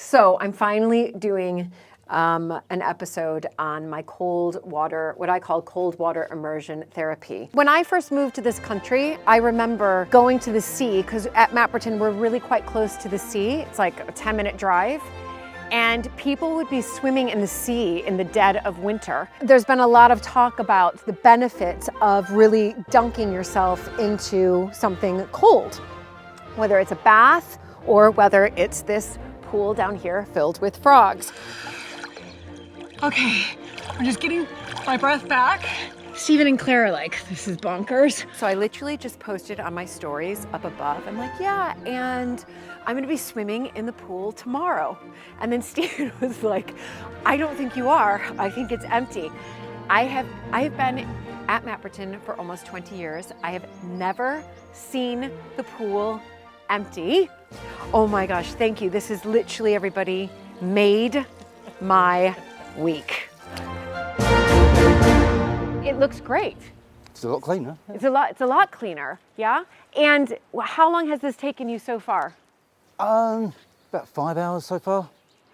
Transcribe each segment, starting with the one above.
So I'm finally doing an episode on my cold water, what I call cold water immersion therapy. When I first moved to this country, I remember going to the sea, because at Mapperton we're really quite close to the sea. It's like a 10-minute drive. And people would be swimming in the sea in the dead of winter. There's been a lot of talk about the benefits of really dunking yourself into something cold, whether it's a bath or whether it's this pool down here filled with frogs. Okay, I'm just getting my breath back. Stephen and Claire are like, this is bonkers. So I literally just posted on my stories up above. I'm like, yeah, and I'm gonna be swimming in the pool tomorrow. And then Stephen was like, I don't think you are. I think it's empty. I've been at Mapperton for almost 20 years. I have never seen the pool empty. Oh my gosh, thank you. This is literally, everybody, made my week. It looks great. It's a lot cleaner. It's a lot cleaner, yeah? And how long has this taken you so far? About 5 hours so far.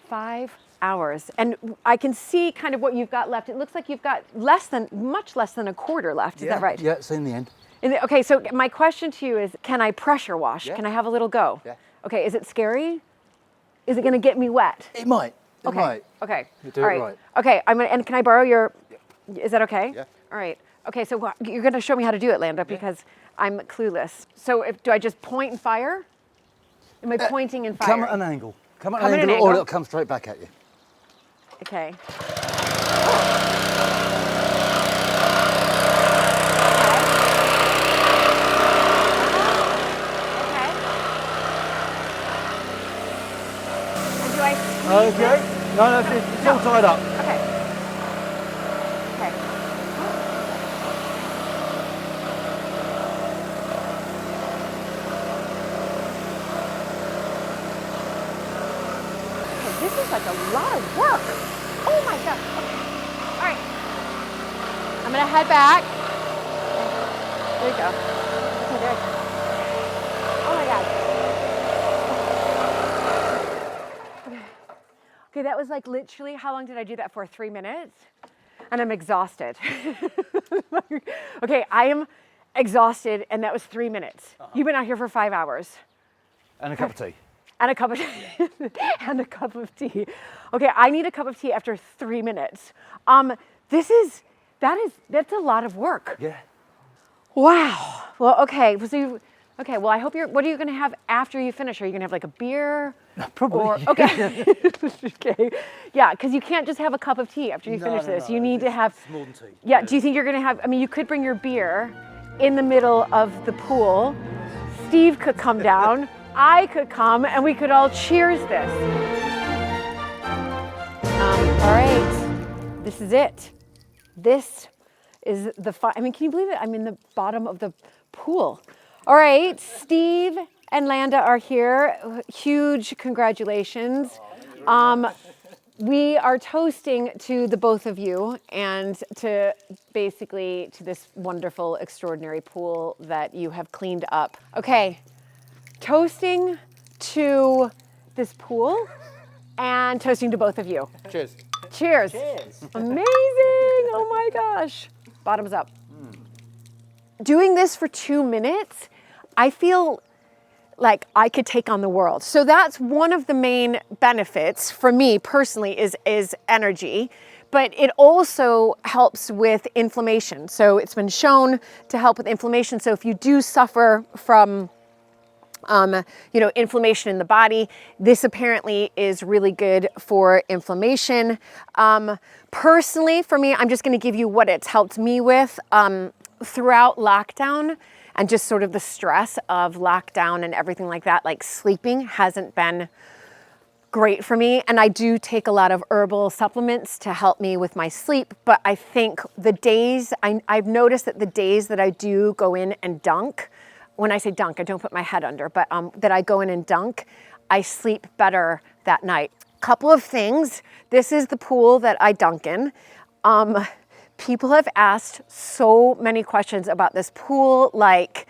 5 hours. And I can see kind of what you've got left. It looks like you've got much less than a quarter left. Is that right? Yeah, it's in the end. Okay, so my question to you is, can I pressure wash? Yeah. Can I have a little go? Yeah. Okay, is it scary? Is it gonna get me wet? It might. It Okay. might. Okay. You do All it right. right. Okay, and can I borrow your, is that okay? Yeah. All right. Okay, so you're gonna show me how to do it, Landa, because I'm clueless. So do I just point and fire? Am I pointing and firing? Come at an angle. Come at Come an at an angle, or angle. it'll come straight back at you. Okay. Okay. No, it's all tied up. Okay. Okay. Okay, this is like a lot of work. Oh my God. Okay. All right. I'm gonna head back. There you go. Okay, there you go. Oh my God. Okay, that was like literally, how long did I do that for? 3 minutes? And I'm exhausted. Okay, I am exhausted, and that was 3 minutes. You've been out here for 5 hours. And a cup of tea. And a cup of tea. And a cup of tea. Okay, I need a cup of tea after 3 minutes. That's a lot of work. Yeah. Wow. Well, okay. Okay, well, I hope what are you going to have after you finish? Are you going to have like a beer? Probably. Okay. Okay. Yeah, because you can't just have a cup of tea after you finish this. You need to have. It's more than tea. Yeah, do you think you're going to have, I mean, you could bring your beer in the middle of the pool. Steve could come down. I could come, and we could all cheers this. All right. This is it. This is I mean, can you believe it? I'm in the bottom of the pool. All right, Steve and Landa are here. Huge congratulations. We are toasting to the both of you and to this wonderful, extraordinary pool that you have cleaned up. Okay, toasting to this pool and toasting to both of you. Cheers. Cheers. Cheers. Amazing. Oh my gosh. Bottoms up. Doing this for 2 minutes, I feel like I could take on the world. So that's one of the main benefits for me personally is energy, but it also helps with inflammation. So it's been shown to help with inflammation. So if you do suffer from inflammation in the body, this apparently is really good for inflammation. Personally, for me, I'm just going to give you what it's helped me with. Throughout lockdown and just sort of the stress of lockdown and everything like that, like sleeping hasn't been great for me. And I do take a lot of herbal supplements to help me with my sleep. But I think I've noticed that the days that I do go in and dunk, when I say dunk, I don't put my head under, but that I go in and dunk, I sleep better that night. Couple of things. This is the pool that I dunk in. People have asked so many questions about this pool, like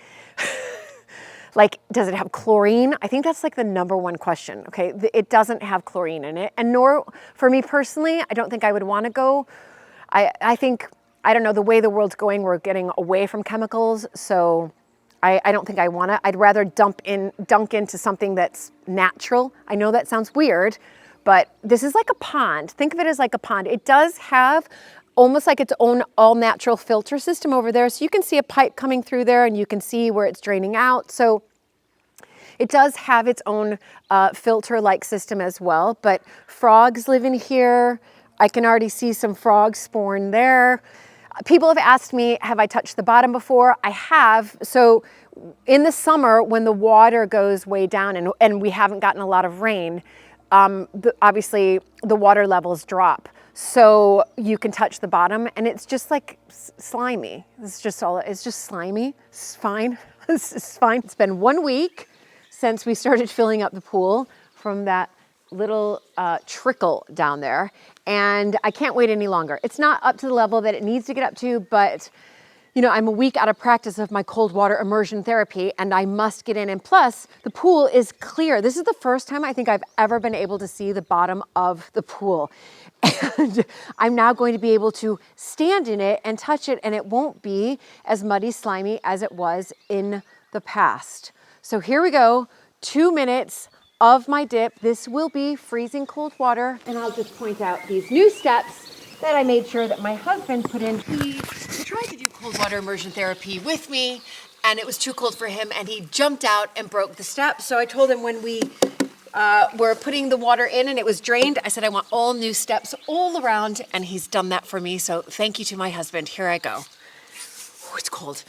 Like, does it have chlorine? I think that's like the number one question. Okay, it doesn't have chlorine in it, and nor for me personally, I don't think I would want to go. I think, I don't know, the way the world's going, we're getting away from chemicals, so I don't think I want to. I'd rather dunk into something that's natural. I know that sounds weird, but this is like a pond. Think of it as like a pond. It does have almost like its own all natural filter system over there. So you can see a pipe coming through there and you can see where it's draining out. So it does have its own filter-like system as well, but frogs live in here. I can already see some frogs spawn there. People have asked me, have I touched the bottom before? I have. So in the summer when the water goes way down and we haven't gotten a lot of rain, obviously the water levels drop. So you can touch the bottom and it's just like slimy. It's just slimy. It's fine. It's fine. It's been 1 week since we started filling up the pool from that little trickle down there. And I can't wait any longer. It's not up to the level that it needs to get up to, but you know, I'm a week out of practice of my cold water immersion therapy and I must get in. And plus the pool is clear. This is the first time I think I've ever been able to see the bottom of the pool. And I'm now going to be able to stand in it and touch it, and it won't be as muddy, slimy as it was in the past. So here we go, 2 minutes of my dip. This will be freezing cold water. And I'll just point out these new steps that I made sure that my husband put in. He tried to do cold water immersion therapy with me, and it was too cold for him, and he jumped out and broke the steps. So I told him when we were putting the water in and it was drained, I said, I want all new steps all around, and he's done that for me. So thank you to my husband. Here I go. Oh, it's cold.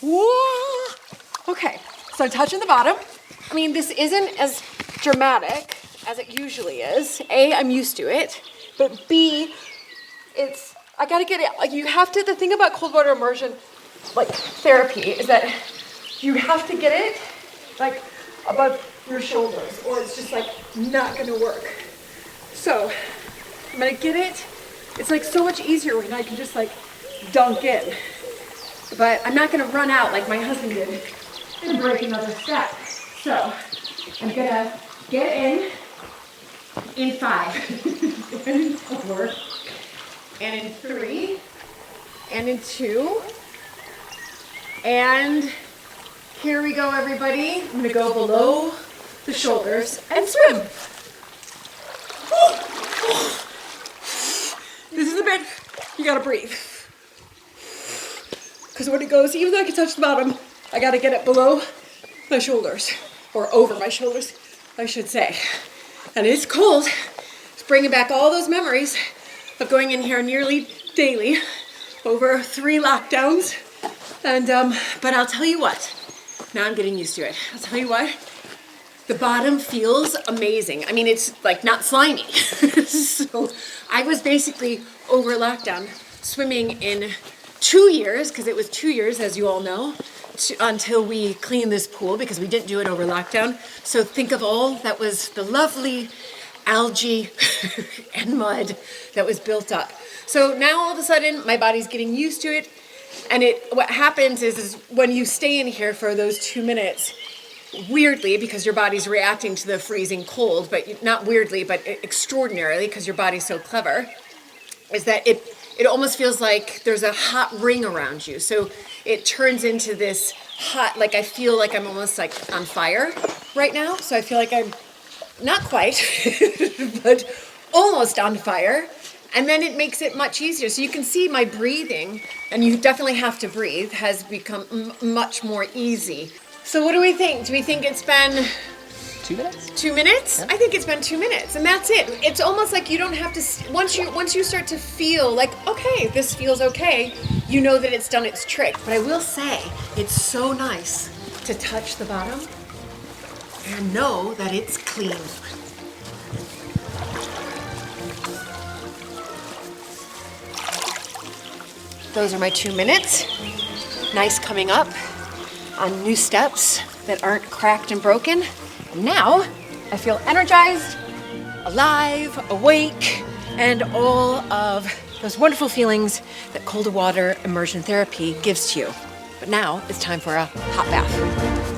Whoa. Okay, so touching the bottom. I mean, this isn't as dramatic as it usually is. A, I'm used to it, but B, I gotta get it, like you have to, the thing about cold water immersion, like therapy, is that you have to get it like above your shoulders or it's just like not gonna work. So I'm gonna get it. It's like so much easier when I can just like dunk in. But I'm not gonna run out like my husband did and break another step. So I'm gonna get in 5, and in 4, and in 3, and in 2, and here we go, everybody. I'm gonna go below the shoulders and swim. This is a bit, you gotta breathe. Because when it goes, even though I can touch the bottom, I gotta get it below my shoulders, or over my shoulders, I should say. And it's cold. It's bringing back all those memories of going in here nearly daily, over 3 lockdowns. And, but I'll tell you what, now I'm getting used to it. I'll tell you what, the bottom feels amazing. I mean, it's like not slimy. So I was basically over lockdown swimming in 2 years, because it was 2 years, as you all know, until we cleaned this pool, because we didn't do it over lockdown. So think of all that was the lovely algae and mud that was built up. So now all of a sudden my body's getting used to it. And what happens is when you stay in here for those 2 minutes, weirdly, because your body's reacting to the freezing cold, but not weirdly, but extraordinarily, because your body's so clever, is that it almost feels like there's a hot ring around you. So it turns into this hot, like I feel like I'm almost like on fire right now. So I feel like I'm not quite, but almost on fire. And then it makes it much easier. So you can see my breathing, and you definitely have to breathe, has become much more easy. So what do we think? Do we think it's been 2 minutes? 2 minutes? Yeah. I think it's been 2 minutes, and that's it. It's almost like you don't have to, once you start to feel like, okay, this feels okay, you know that it's done its trick. But I will say, it's so nice to touch the bottom and know that it's clean. Those are my 2 minutes. Nice coming up on new steps that aren't cracked and broken. And now I feel energized, alive, awake, and all of those wonderful feelings that cold water immersion therapy gives to you. But now it's time for a hot bath.